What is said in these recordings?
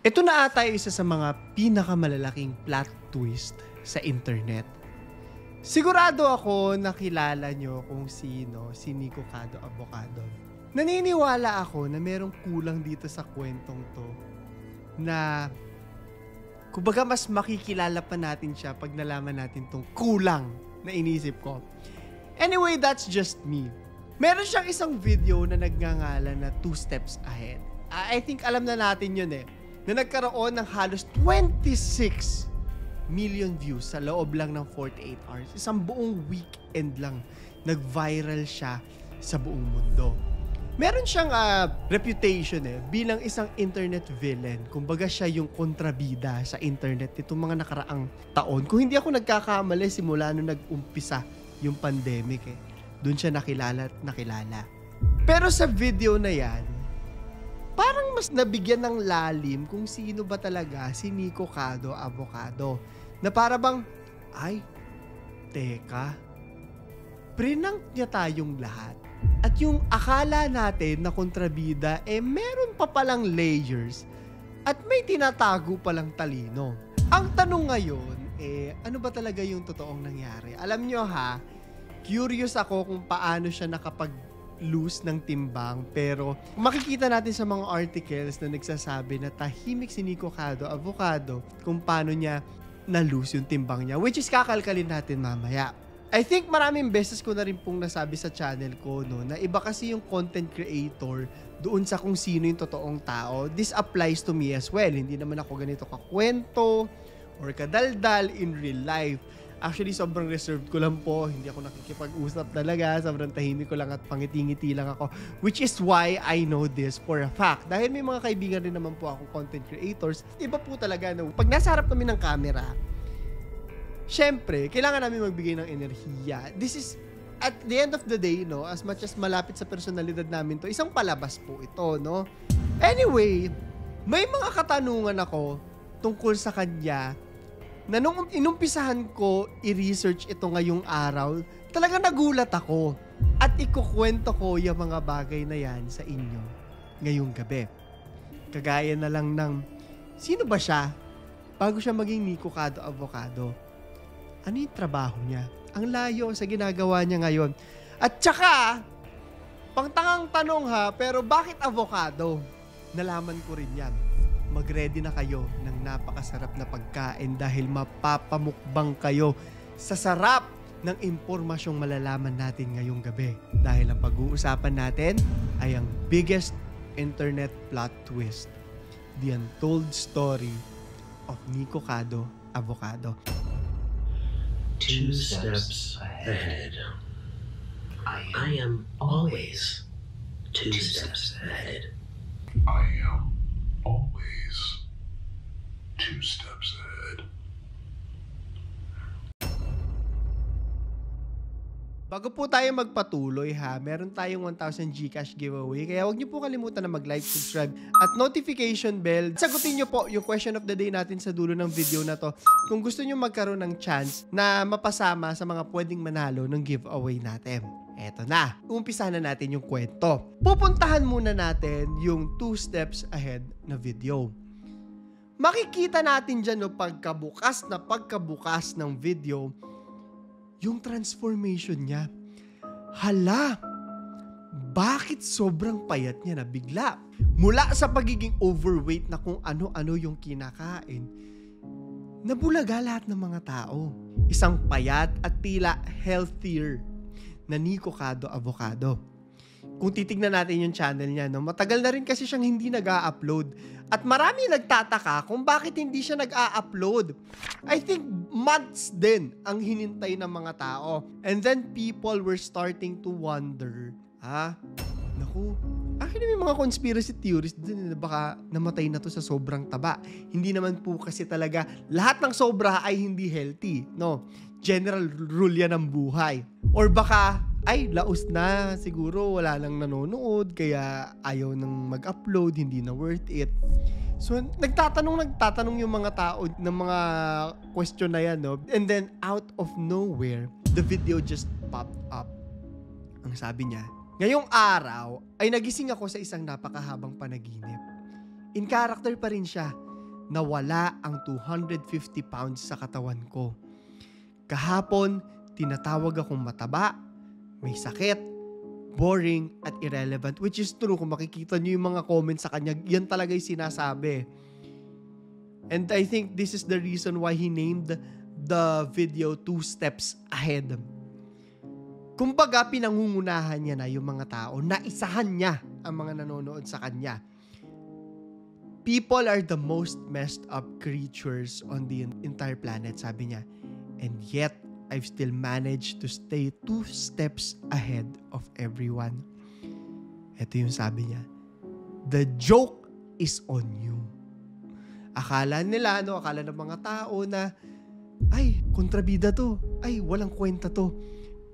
Ito na ata isa sa mga pinakamalalaking plot twist sa internet. Sigurado ako nakilala nyo kung sino si Nico Cado Avocado. Naniniwala ako na merong kulang dito sa kwentong to na kumbaga mas makikilala pa natin siya pag nalaman natin tong kulang na inisip ko. Anyway, that's just me. Meron siyang isang video na nagngangalan na 2 Steps Ahead. I think alam na natin yun na nagkaroon ng halos 26 million views sa loob lang ng 48 hours. Isang buong weekend lang nag-viral siya sa buong mundo. Meron siyang reputation bilang isang internet villain. Kumbaga siya yung kontrabida sa internet itong mga nakaraang taon. Kung hindi ako nagkakamali, simula nung nag-umpisa yung pandemic doon siya nakilala at nakilala. Pero sa video na yan, parang mas nabigyan ng lalim kung sino ba talaga si Nico Cado Avocado. Na para bang, ay, teka, prinank niya tayong lahat. At yung akala natin na kontrabida, meron pa palang layers at may tinatago palang talino. Ang tanong ngayon, ano ba talaga yung totoong nangyari? Alam nyo curious ako kung paano siya nakapag-lose ng timbang, pero makikita natin sa mga articles na nagsasabi na tahimik si Nico Cado Avocado kung paano niya na-lose yung timbang niya, which is kakalkalin natin mamaya. I think maraming beses ko na rin pong nasabi sa channel ko na iba kasi yung content creator doon sa kung sino yung totoong tao. This applies to me as well. Hindi naman ako ganito kakwento or kadaldal in real life. Actually, sobrang reserved ko lang po. Hindi ako nakikipag-usap talaga. Sobrang tahimik ko lang at pangiti-ngiti lang ako. Which is why I know this for a fact. Dahil may mga kaibigan rin naman po akong content creators. Iba po talaga pag nasa harap kami ng camera, syempre, kailangan namin magbigay ng enerhiya. This is, at the end of the day, as much as malapit sa personalidad namin to, isang palabas po ito, Anyway, may mga katanungan ako tungkol sa kanya na nung inumpisahan ko i-research ito ngayong araw, talaga nagulat ako. At ikukwento ko yung mga bagay na yan sa inyo ngayong gabi. Kagaya na lang ng, sino ba siya bago siya maging Nico Cado Avocado? Ano yung trabaho niya? Ang layo sa ginagawa niya ngayon. At tsaka, pangtangang tanong pero bakit avocado? Nalaman ko rin yan. Mag-ready na kayo ng napakasarap na pagkain dahil mapapamukbang kayo sa sarap ng impormasyong malalaman natin ngayong gabi. Dahil ang pag-uusapan natin ay ang biggest internet plot twist. The untold story of Nico Cado Avocado. 2 steps ahead. I am always 2 steps ahead. I am always 2 steps ahead. Bago po tayo magpatuloy meron tayong 1,000 GCash giveaway. Kaya huwag niyo po kalimutan na mag-like, subscribe at notification bell. Sagutin niyo po yung question of the day natin sa dulo ng video na to. Kung gusto niyo magkaroon ng chance na mapasama sa mga pwedeng manalo ng giveaway natin. Eto na, umpisa na natin yung kwento. Pupuntahan muna natin yung 2 steps ahead na video. Makikita natin dyan pagkabukas ng video, yung transformation niya. Hala, bakit sobrang payat niya na bigla? Mula sa pagiging overweight na kung ano-ano yung kinakain, nabulaga lahat ng mga tao. Isang payat at tila healthier na Nico Cado Avocado. Kung titignan natin yung channel niya, matagal na rin kasi siyang hindi nag-a-upload. At marami nagtataka kung bakit hindi siya nag-a-upload. I think months din ang hinintay ng mga tao. And then people were starting to wonder, naku, actually may mga conspiracy theories din na baka namatay na to sa sobrang taba. Hindi naman po kasi talaga lahat ng sobra ay hindi healthy, General rule yan ng buhay. Or baka, laos na, siguro wala lang nanonood, kaya ayaw nang mag-upload, hindi na worth it. So, nagtatanong yung mga tao ng mga question na yan, And then, out of nowhere, the video just popped up. Ang sabi niya, ngayong araw, ay nagising ako sa isang napakahabang panaginip. In character pa rin siya. nawala ang 250 pounds sa katawan ko. Kahapon, tinatawag akong mataba, may sakit, boring, at irrelevant. Which is true, kung makikita nyo yung mga comments sa kanya, yan talaga yung sinasabi. And I think this is the reason why he named the video 2 Steps Ahead. Kumbaga, pinangungunahan niya na yung mga tao, naisahan niya ang mga nanonood sa kanya. People are the most messed up creatures on the entire planet, sabi niya. And yet, I've still managed to stay 2 steps ahead of everyone. Ito yung sabi niya. The joke is on you. Akala nila, akala ng mga tao na, ay, kontrabida to. Ay, walang kwenta to.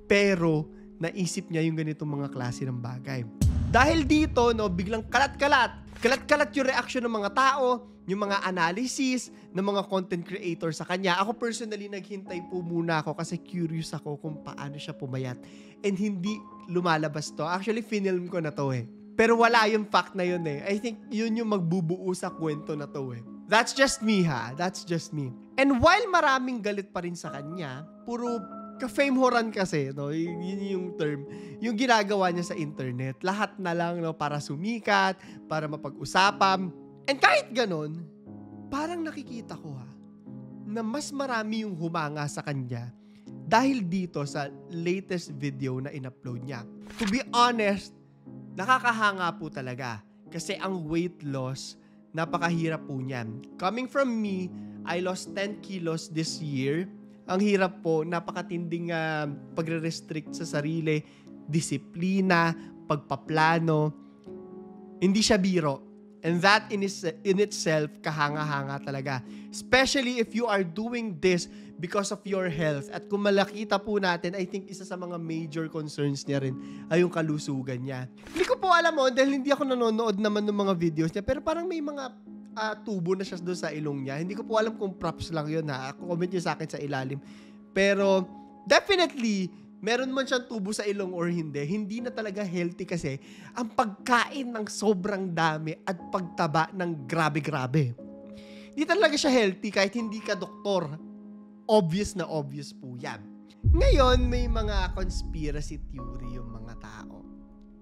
Pero, naisip niya yung ganitong mga klase ng bagay. Dahil dito, biglang kalat-kalat yung reaction ng mga tao, yung mga analysis ng mga content creator sa kanya. Ako personally, naghintay po muna ako kasi curious ako kung paano siya pumayat. And hindi lumalabas to. Actually, finilm ko na to eh. Pero wala yung fact na yun eh. I think yun yung magbubuo sa kwento na to eh. That's just me ha. That's just me. And while maraming galit pa rin sa kanya, puro ka-fame horan kasi, yun yung term, yung ginagawa niya sa internet. Lahat na lang para sumikat, para mapag-usapan. And kahit ganun, parang nakikita ko na mas marami yung humanga sa kanya dahil dito sa latest video na in-upload niya. To be honest, nakakahanga po talaga kasi ang weight loss, napakahirap po niyan. Coming from me, I lost 10 kilos this year. Ang hirap po, napakatinding pagre-restrict sa sarili, disiplina, pagpaplano. Hindi siya biro. And that in itself, kahanga-hanga talaga. Especially if you are doing this because of your health. At kung malakita po natin, I think isa sa mga major concerns niya rin ay yung kalusugan niya. Hindi ko po alam dahil hindi ako nanonood naman ng mga videos niya, pero parang may mga tubo na siya doon sa ilong niya. Hindi ko po alam kung props lang yun ha. Comment niyo sa akin sa ilalim. Pero definitely, meron man siyang tubo sa ilong or hindi, hindi na talaga healthy kasi ang pagkain ng sobrang dami at pagtaba ng grabe-grabe. Hindi talaga siya healthy kahit hindi ka doktor. Obvious na obvious po yan. Ngayon, may mga conspiracy theory yung mga tao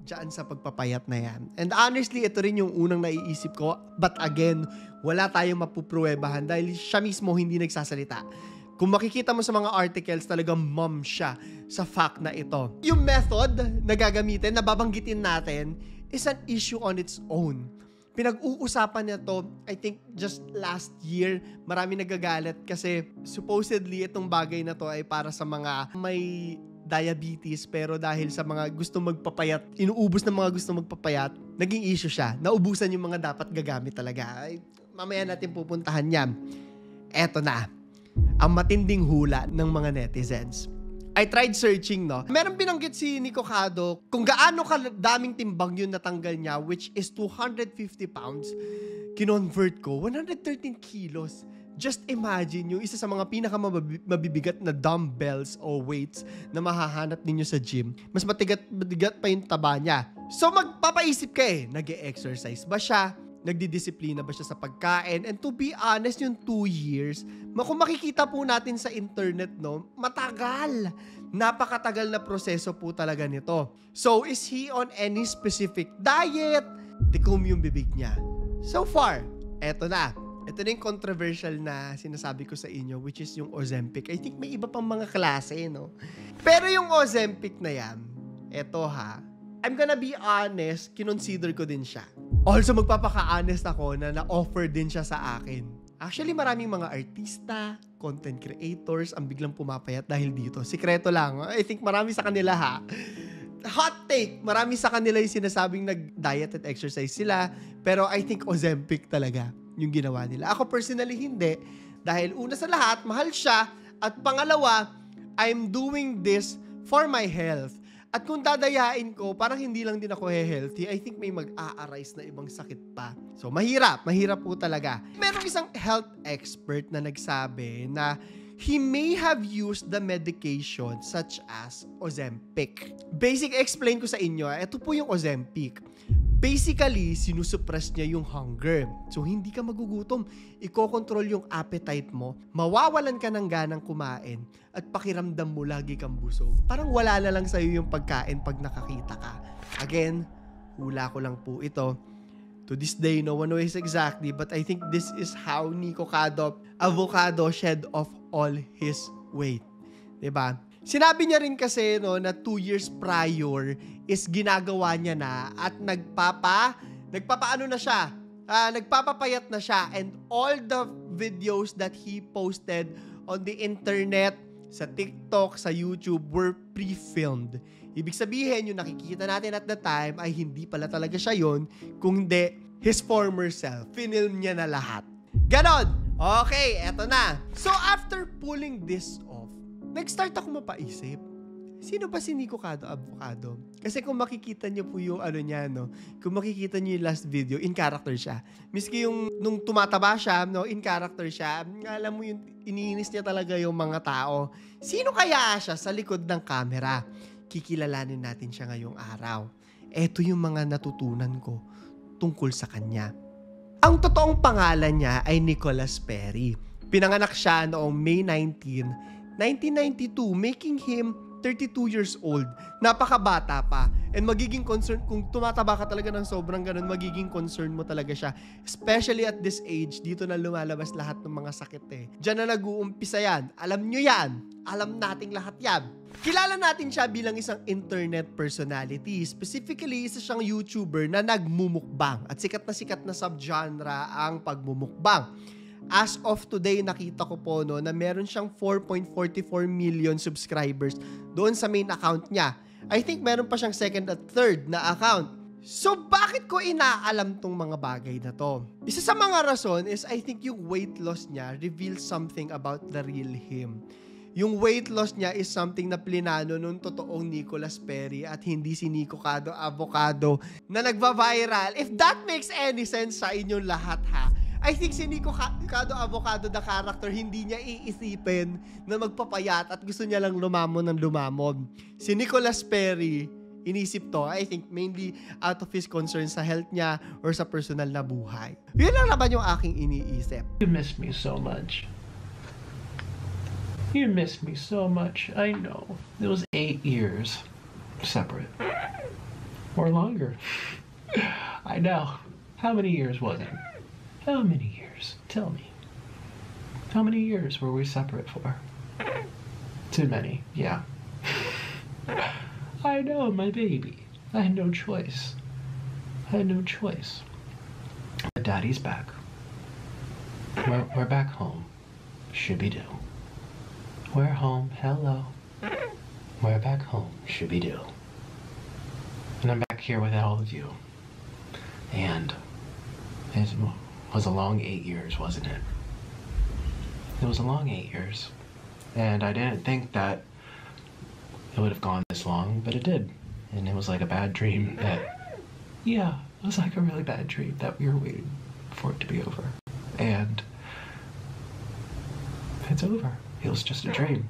diyan sa pagpapayat na yan. And honestly, ito rin yung unang naiisip ko. But again, wala tayong mapupruwebahan dahil siya mismo hindi nagsasalita. Kung makikita mo sa mga articles, talagang mom siya sa fact na ito. Yung method na gagamitin, na babanggitin natin, is an issue on its own. Pinag-uusapan niya to, I think just last year, marami nagagalit kasi supposedly itong bagay na to ay para sa mga may diabetes, pero dahil sa mga gusto magpapayat, inuubos ng mga gusto magpapayat, naging issue siya. Naubusan yung mga dapat gagamit talaga. Ay, mamaya natin pupuntahan yan. Eto na, ang matinding hula ng mga netizens. I tried searching, Meron binanggit si Nico Cado kung gaano kadaming timbang yun natanggal niya, which is 250 pounds. Kinonvert ko, 113 kilos. Just imagine yung isa sa mga pinakamabibigat na dumbbells o weights na mahahanap ninyo sa gym. Mas matigat pa yung taba niya. So magpapaisip ka nag-e-exercise ba siya? Nagdidisiplina ba siya sa pagkain? And to be honest, yung 2 years, kung makikita po natin sa internet, matagal. Napakatagal na proseso po talaga nito. So, is he on any specific diet? Tikom yung bibig niya. So far, eto na. Ito na yung controversial na sinasabi ko sa inyo, which is yung Ozempic. I think may iba pang mga klase, Pero yung Ozempic na yan, eto I'm gonna be honest, kinonsider ko din siya. Also, magpapaka-honest ako na na-offer din siya sa akin. Actually, maraming mga artista, content creators ang biglang pumapayat dahil dito. Sikreto lang. I think marami sa kanila hot take. Marami sa kanila yung sinasabing nag-diet at exercise sila. Pero I think Ozempic talaga yung ginawa nila. Ako personally hindi. Dahil una sa lahat, mahal siya. At pangalawa, I'm doing this for my health. At kung dadayain ko, parang hindi lang din ako healthy, I think may mag-a-arise na ibang sakit pa. So, mahirap po talaga. Merong isang health expert na nagsabi na he may have used the medication such as Ozempic. Basic explain ko sa inyo, ito po yung Ozempic. Basically, sinusuppress niya yung hunger. So, hindi ka magugutom. Iko-control yung appetite mo. Mawawalan ka ng ganang kumain at pakiramdam mo lagi kang busog. Parang wala na lang sa'yo yung pagkain pag nakakita ka. Again, hula ko lang po ito. To this day, no one knows exactly, but I think this is how Nico Cado Avocado shed off all his weight. Diba? Sinabi niya rin kasi no, na 2 years prior is ginagawa niya na at nagpapaano na siya, nagpapapayat na siya, and all the videos that he posted on the internet, sa TikTok, sa YouTube were pre-filmed. Ibig sabihin, yung nakikita natin at the time ay hindi pala talaga siya yon, kung hindi his former self. Film niya na lahat. Ganon! Okay, eto na. So after pulling this off, nag-start ako mapaisip, sino ba si Nico Cado Avocado? Kasi kung makikita niyo po yung niya, no? Kung makikita niyo yung last video, in character siya. Miski yung nung tumataba siya, no, in character siya, alam mo yung iniinis niya talaga yung mga tao. Sino kaya siya sa likod ng camera? Kikilalanin natin siya ngayong araw. Eto yung mga natutunan ko tungkol sa kanya. Ang totoong pangalan niya ay Nicholas Perry. Pinanganak siya noong May 19, 1992, making him 32 years old. Napakabata pa. And magiging concern, kung tumataba ka talaga ng sobrang ganun, magiging concern mo talaga siya. Especially at this age, dito na lumalabas lahat ng mga sakit eh. Diyan na nag-uumpisa yan. Alam nyo yan. Alam nating lahat yan. Kilala natin siya bilang isang internet personality. Specifically, isa siyang YouTuber na nagmumukbang. At sikat na subgenre ang pagmumukbang. As of today, nakita ko po no, na meron siyang 4.44 million subscribers doon sa main account niya. I think meron pa siyang second at third na account. So, bakit ko inaalam tong mga bagay na to? Isa sa mga rason is I think yung weight loss niya reveals something about the real him. Yung weight loss niya is something na plinano nung totoong Nicholas Perry at hindi si Nico Cado Avocado na nagva-viral. If that makes any sense sa inyong lahat ha, I think si Nico Cado Avocado, the character, hindi niya iisipin na magpapayat at gusto niya lang lumamon ng lumamon. Si Nicholas Perry, inisip to, I think, mainly out of his concern sa health niya or sa personal na buhay. Yun lang naman yung aking iniisip. You miss me so much. You miss me so much. I know. It was 8 years separate. Or longer. I know. How many years was it? How many years? Tell me. How many years were we separate for? Too many, yeah. I know, my baby. I had no choice. I had no choice. But Daddy's back. We're back home. Shibby-do. We're home. Hello. We're back home. Shibby-do. And I'm back here with all of you. And it was a long 8 years, wasn't it? It was a long 8 years. And I didn't think that it would have gone this long, but it did. And it was like a bad dream that, yeah, it was like a really bad dream that we were waiting for it to be over. And it's over. It was just a dream.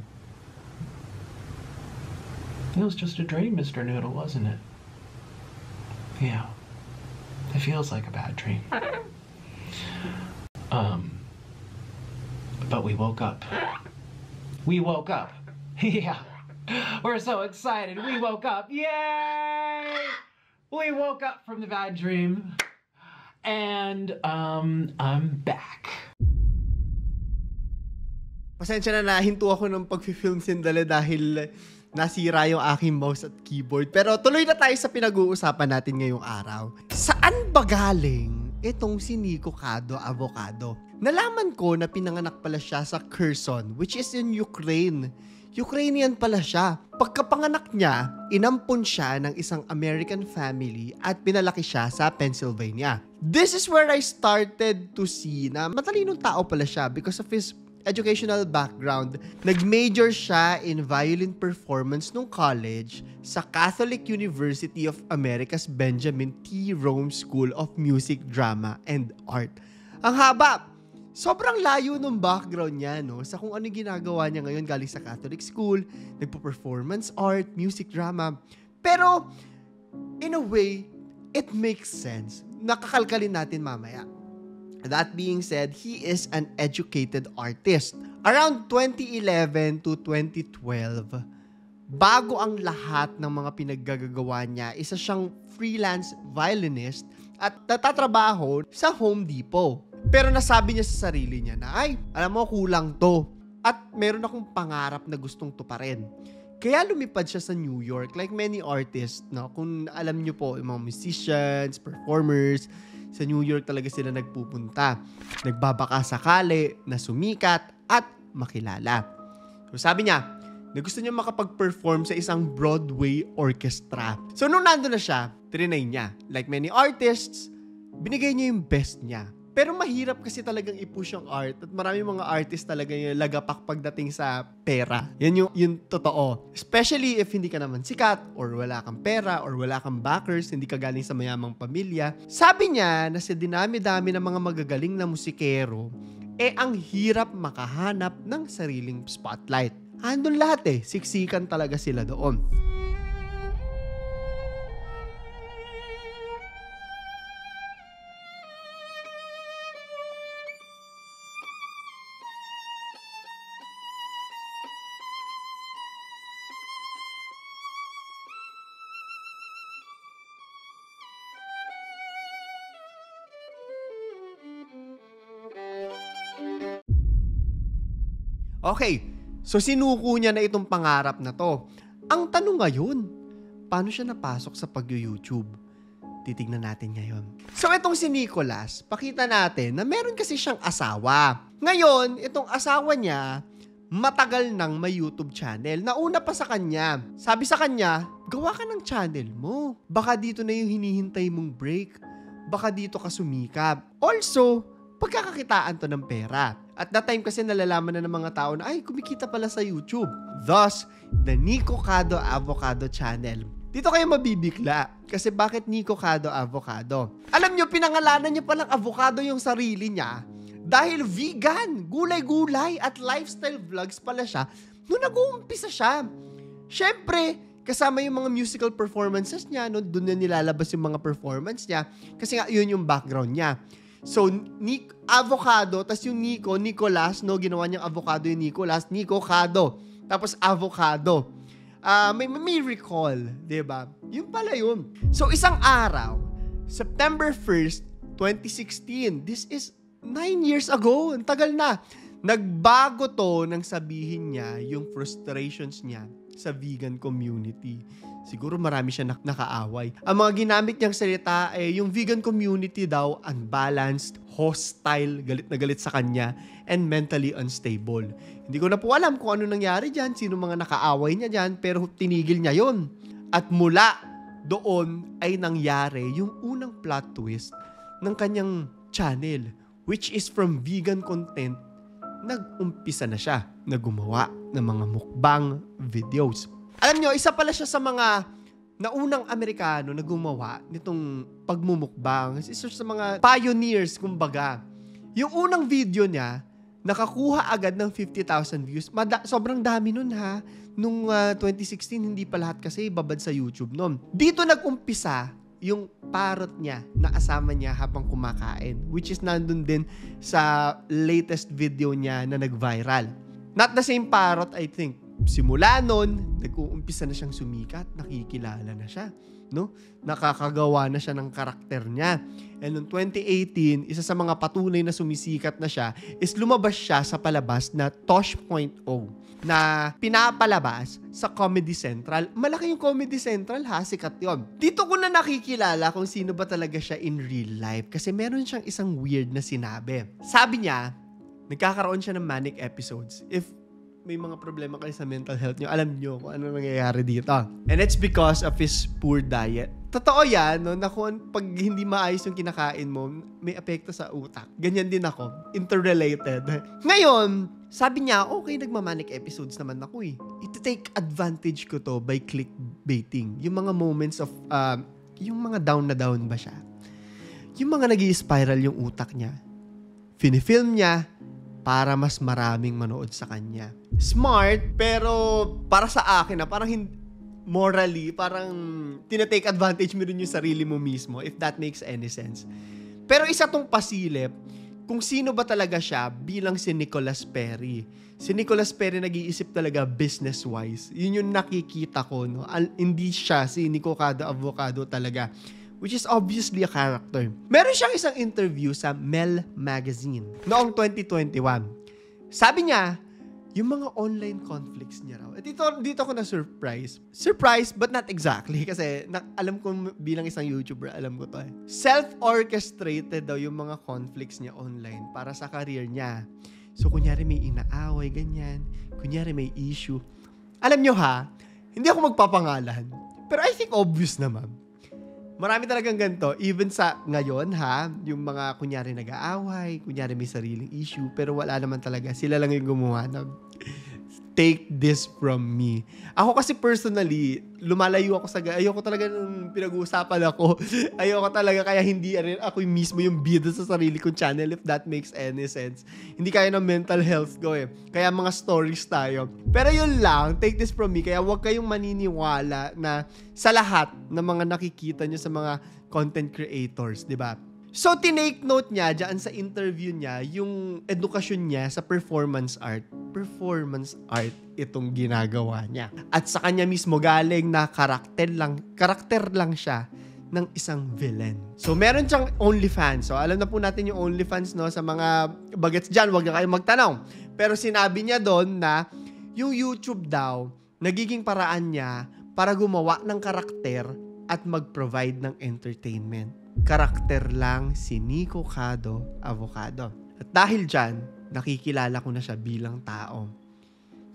It was just a dream, Mr. Noodle, wasn't it? Yeah. It feels like a bad dream. But we woke up. We woke up. Yeah. We're so excited. We woke up. Yay! We woke up from the bad dream. And I'm back. Pasensya na nahinto ako ng pag-film sindali dahil nasira yung aking mouse at keyboard. Pero tuloy na tayo sa pinag-uusapan natin ngayong araw. Saan ba galing itong si Nico Cado Avocado? Nalaman ko na pinanganak pala siya sa Kherson, which is in Ukraine. Ukrainian pala siya. Pagkapanganak niya, inampon siya ng isang American family at pinalaki siya sa Pennsylvania. This is where I started to see na matalinong tao pala siya because of his educational background. Nag-major siya in violin performance nung college sa Catholic University of America's Benjamin T. Rome School of Music, Drama, and Art. Ang haba! Sobrang layo nung background niya, no? Sa kung ano ginagawa niya ngayon galing sa Catholic school, nagpo-performance art, music, drama. Pero, in a way, it makes sense. Nakakalkalin natin mamaya. That being said, he is an educated artist. Around 2011 to 2012, bago ang lahat ng mga pinaggagawa niya, isa siyang freelance violinist at natatrabaho sa Home Depot. Pero nasabi niya sa sarili niya na, ay, alam mo, kulang to. At meron akong pangarap na gustong tuparin. Kaya lumipad siya sa New York like many artists. No? Kung alam niyo po, yung mga musicians, performers, sa New York talaga sila nagpupunta. Nagbabaka sakali na sumikat at makilala. So sabi niya, na gusto niya makapag-perform sa isang Broadway orchestra. So nung nandun na siya, trinay niya. Like many artists, binigay niya yung best niya. Pero mahirap kasi talagang i-push yung art at marami mga artists talaga yung lagapak pagdating sa pera. Yan yung totoo. Especially if hindi ka naman sikat or wala kang pera or wala kang backers, hindi ka galing sa mayamang pamilya. Sabi niya na sa dinami-dami ng mga magagaling na musikero, ang hirap makahanap ng sariling spotlight. Andun lahat siksikan talaga sila doon. Okay, so sinuko niya na itong pangarap na to. Ang tanong ngayon, paano siya napasok sa pag-YouTube? Titignan natin ngayon. So itong si Nicholas, pakita natin na meron kasi siyang asawa. Ngayon, itong asawa niya, matagal nang may YouTube channel. Nauna pa sa kanya. Sabi sa kanya, gawa ka ng channel mo. Baka dito na yung hinihintay mong break. Baka dito ka sumikap. Also, pagkakakitaan to ng pera. At that time kasi nalalaman na ng mga tao na, ay, kumikita pala sa YouTube. Thus, the Nico Cado Avocado Channel. Dito kayo mabibigla. Kasi bakit Nico Cado Avocado? Alam nyo, pinangalanan niya palang avocado yung sarili niya dahil vegan, gulay-gulay at lifestyle vlogs pala siya nung nag-uumpisa siya. Syempre, kasama yung mga musical performances niya, no? Doon na nilalabas yung mga performance niya kasi nga yun yung background niya. So, avocado, tas yung Nicolas, no, ginawa niyang avocado yung Nicolas, Nico Cado. Tapos avocado. May recall, 'di ba? Yun pala yun. So, isang araw, September 1st, 2016. This is 9 years ago. Ang tagal na. Nagbago to nang sabihin niya yung frustrations niya sa vegan community. Siguro marami siya nakaaway. Ang mga ginamit niyang salita yung vegan community daw unbalanced, hostile, galit na galit sa kanya, and mentally unstable. Hindi ko na po alam kung ano nangyari dyan, sino mga nakaaway niya dyan, pero tinigil niya yon. At mula doon ay nangyari yung unang plot twist ng kanyang channel, which is from vegan content, nag-umpisa na siya na gumawa ng mga mukbang videos. Alam nyo, isa pala siya sa mga naunang Amerikano na gumawa nitong pagmumukbang. Isa sa mga pioneers, kumbaga. Yung unang video niya, nakakuha agad ng 50,000 views. Sobrang dami nun ha. Nung 2016, hindi pa lahat kasi babad sa YouTube nun. Dito nag-umpisa yung parrot niya na asama niya habang kumakain, which is nandun din sa latest video niya na nag-viral. Not the same parrot, I think. Simula nun, nag-uumpisa na siyang sumikat, nakikilala na siya, no? Nakakagawa na siya ng karakter niya. And noong 2018, isa sa mga patunay na sumisikat na siya is lumabas siya sa palabas na Tosh.0 na pinapalabas sa Comedy Central. Malaki yung Comedy Central ha, sikat yun. Dito ko na nakikilala kung sino ba talaga siya in real life kasi meron siyang isang weird na sinabi. Sabi niya, nagkakaroon siya ng manic episodes. If may mga problema kayo sa mental health nyo, alam nyo kung ano nangyayari dito. And it's because of his poor diet. Totoo yan, no, na kung pag hindi maayos yung kinakain mo, may epekto sa utak. Ganyan din ako. Interrelated. Ngayon, sabi niya, okay, nagmamanic episodes naman ako eh. Ito-take advantage ko to by clickbaiting. Yung mga moments of, yung mga down na down ba siya? Yung mga nag-i-spiral yung utak niya. Finifilm niya, para mas maraming manood sa kanya. Smart, pero para sa akin na parang morally, parang tinatake advantage mo rin yung sarili mo mismo, if that makes any sense. Pero isa tong pasilip, kung sino ba talaga siya bilang si Nicholas Perry. Si Nicholas Perry nag-iisip talaga business-wise. Yun yung nakikita ko, no? Hindi siya si Nico Cado Avocado talaga, which is obviously a character. Meron siyang isang interview sa Mel Magazine noong 2021. Sabi niya, yung mga online conflicts niya raw. Dito ako na-surprise. Surprise, but not exactly. Kasi alam ko bilang isang YouTuber, alam ko to eh. Self-orchestrated daw yung mga conflicts niya online para sa career niya. So, kunyari may inaaway, ganyan. Kunyari may issue. Alam nyo ha, hindi ako magpapangalan. Pero I think obvious naman. Marami talagang ganito. Even sa ngayon ha, yung mga kunyari nag-aaway, kunyari may sariling issue, pero wala naman talaga. Sila lang yung gumawa ng take this from me. Ako kasi personally, lumalayo ako ayoko talaga nung pinag-uusapan ako. Ayoko talaga, kaya hindi rin ako mismo yung bida sa sarili kong channel, if that makes any sense. Hindi kaya ng mental health ko eh. Kaya mga stories tayo. Pero yun lang, take this from me. Kaya huwag kayong maniniwala na sa lahat ng mga nakikita nyo sa mga content creators, di ba? So, tinake note niya dyan sa interview niya yung edukasyon niya sa performance art. Performance art itong ginagawa niya. At sa kanya mismo galing na karakter lang siya ng isang villain. So, meron siyang OnlyFans. So, alam na po natin yung OnlyFans, no? Sa mga bagets dyan, huwag na kayong magtanong. Pero sinabi niya doon na yung YouTube daw, nagiging paraan niya para gumawa ng karakter at mag-provide ng entertainment. Karakter lang si Nico Cado Avocado. At dahil dyan, nakikilala ko na siya bilang tao.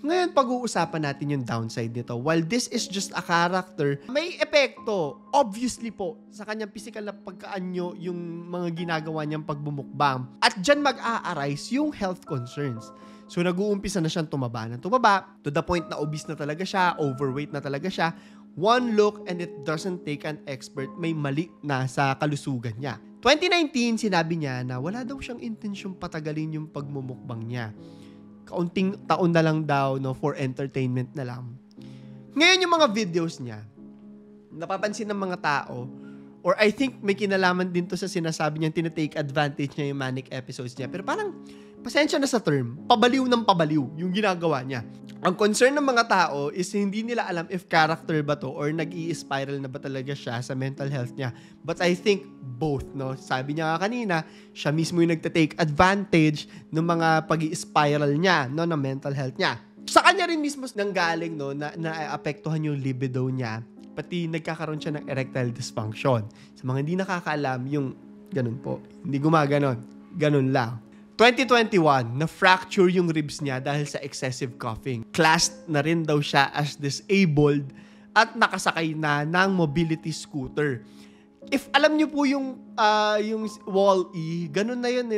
Ngayon, pag-uusapan natin yung downside nito. While this is just a character, may epekto, obviously po, sa kanyang physical na pagkaanyo yung mga ginagawa niyang pagbumukbang. At dyan mag-a-arise yung health concerns. So, nag-uumpisa na siyang tumaba to the point na obese na talaga siya, overweight na talaga siya. One look and it doesn't take an expert, may mali na sa kalusugan niya. 2019, sinabi niya na wala daw siyang intensyong patagalin yung pagmumukbang niya. Kaunting taon na lang daw, no, for entertainment na lang. Ngayon yung mga videos niya, napapansin ng mga tao, or I think may kinalaman din to sa sinasabi niya, tinatake advantage niya yung manic episodes niya. Pero parang, pasensya na sa term, pabaliw ng pabaliw yung ginagawa niya. Ang concern ng mga tao is hindi nila alam if character ba to or nag-i-spiral na ba talaga siya sa mental health niya. But I think both, no? Sabi niya nga kanina, siya mismo yung nagtatake advantage ng mga pag-i-spiral niya, no, ng mental health niya. Sa kanya rin mismo nanggaling, no, na naapektuhan yung libido niya, pati nagkakaroon siya ng erectile dysfunction. Sa mga hindi nakakaalam, yung ganun po, hindi gumaganon, ganun lang. 2021, na-fracture yung ribs niya dahil sa excessive coughing. Classed na rin daw siya as disabled at nakasakay na ng mobility scooter. If alam niyo po yung Wall-E, ganun na yun eh,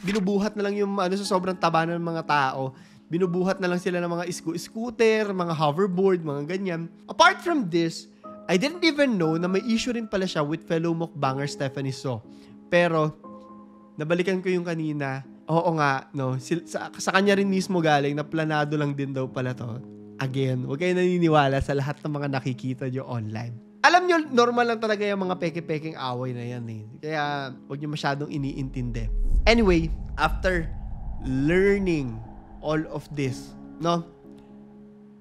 binubuhat na lang yung sa sobrang taba ng mga tao. Binubuhat na lang sila ng mga scooter, mga hoverboard, mga ganyan. Apart from this, I didn't even know na may issue rin pala siya with fellow mukbanger Stephanie So. Pero nabalikan ko yung kanina, oo nga, no, sa kanya rin mismo galing, na planado lang din daw pala to. Again, huwag kayo naniniwala sa lahat ng mga nakikita nyo online. Alam nyo, normal lang talaga yung mga peke-peking away na yan eh. Kaya, huwag nyo masyadong iniintindi. Anyway, after learning all of this, no,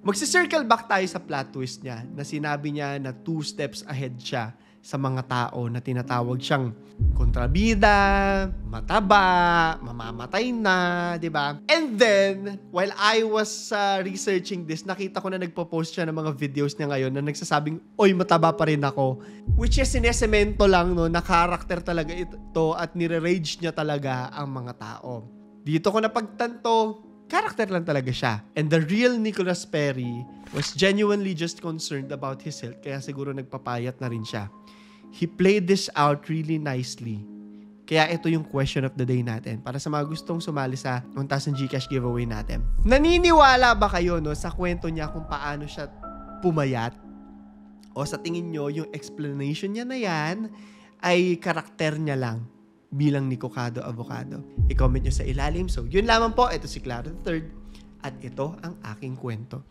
magsi-circle back tayo sa plot twist niya, na sinabi niya na 2 steps ahead siya sa mga tao na tinatawag siyang kontrabida, mataba, mamamatay na, di ba? And then, while I was researching this, nakita ko na nagpo-post siya ng mga videos niya ngayon na nagsasabing, oy, mataba pa rin ako. Which is sinesemento lang, no, na character talaga ito at nire-rage niya talaga ang mga tao. Dito ko napagtanto, character lang talaga siya. And the real Nicholas Perry was genuinely just concerned about his health, kaya siguro nagpapayat na rin siya. He played this out really nicely. Kaya ito yung question of the day natin para sa mga gustong sumali sa 1,000 Gcash giveaway natin. Naniniwala ba kayo, no, sa kwento niya kung paano siya pumayat? O sa tingin nyo, yung explanation niya na yan ay karakter niya lang bilang Nico Cado Avocado? I-comment nyo sa ilalim. So, yun lamang po. Ito si Clara III at ito ang aking kwento.